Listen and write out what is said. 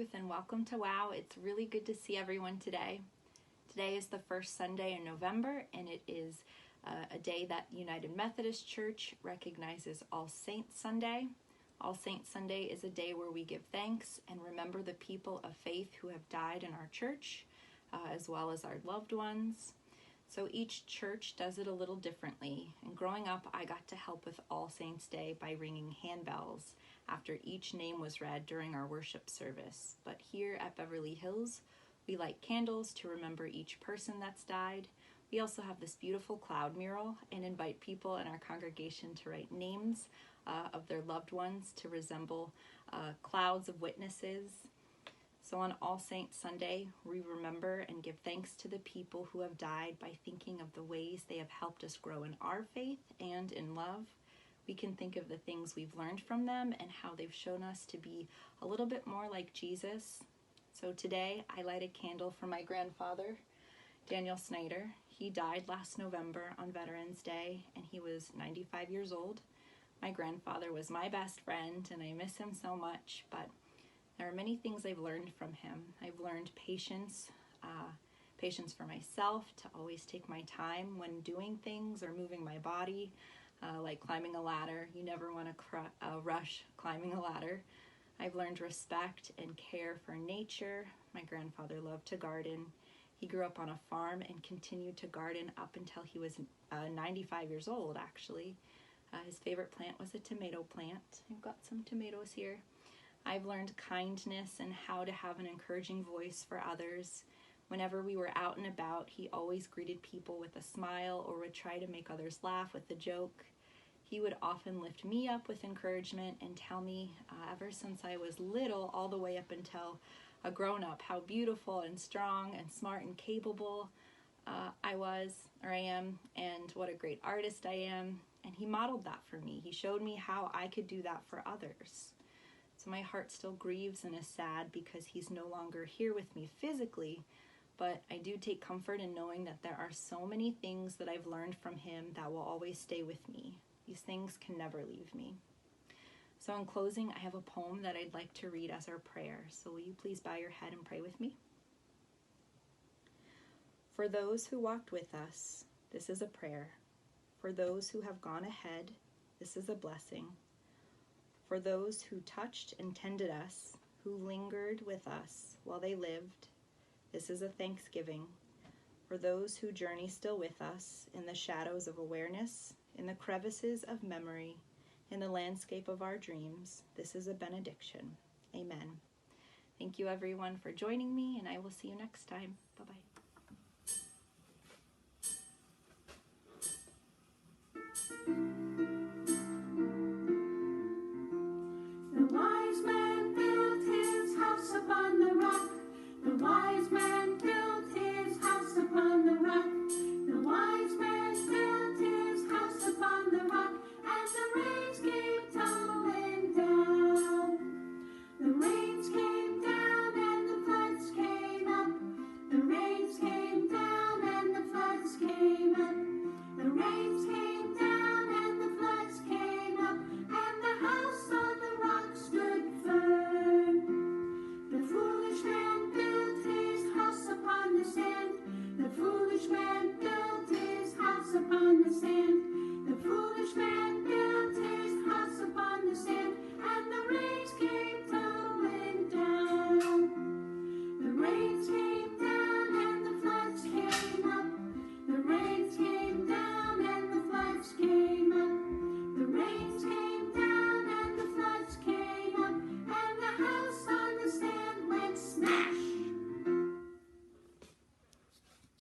Ruth, and welcome to WOW. It's really good to see everyone today. Today is the first Sunday in November, and it is a day that United Methodist Church recognizes All Saints Sunday. All Saints Sunday is a day where we give thanks and remember the people of faith who have died in our church, as well as our loved ones. So each church does it a little differently, and growing up I got to help with All Saints Day by ringing handbells after each name was read during our worship service. But here at Beverly Hills, we light candles to remember each person that's died. We also have this beautiful cloud mural and invite people in our congregation to write names of their loved ones to resemble clouds of witnesses. So on All Saints Sunday, we remember and give thanks to the people who have died by thinking of the ways they have helped us grow in our faith and in love. We can think of the things we've learned from them and how they've shown us to be a little bit more like Jesus. So today, I light a candle for my grandfather, Daniel Snyder. He died last November on Veterans Day, and he was 95 years old. My grandfather was my best friend, and I miss him so much, but there are many things I've learned from him. I've learned patience for myself, to always take my time when doing things or moving my body, like climbing a ladder. You never want to rush climbing a ladder. I've learned respect and care for nature. My grandfather loved to garden. He grew up on a farm and continued to garden up until he was 95 years old, actually. His favorite plant was a tomato plant. I've got some tomatoes here. I've learned kindness and how to have an encouraging voice for others. Whenever we were out and about, he always greeted people with a smile or would try to make others laugh with a joke. He would often lift me up with encouragement and tell me, ever since I was little all the way up until a grown-up, how beautiful and strong and smart and capable I am, and what a great artist I am. And he modeled that for me. He showed me how I could do that for others. So my heart still grieves and is sad because he's no longer here with me physically, but I do take comfort in knowing that there are so many things that I've learned from him that will always stay with me. These things can never leave me. So in closing, I have a poem that I'd like to read as our prayer. So will you please bow your head and pray with me? For those who walked with us, this is a prayer. For those who have gone ahead, this is a blessing. For those who touched and tended us, who lingered with us while they lived, this is a thanksgiving. For those who journey still with us in the shadows of awareness, in the crevices of memory, in the landscape of our dreams, this is a benediction. Amen. Thank you everyone for joining me, and I will see you next time. Bye-bye. The wise man built his house upon the rock. The wise man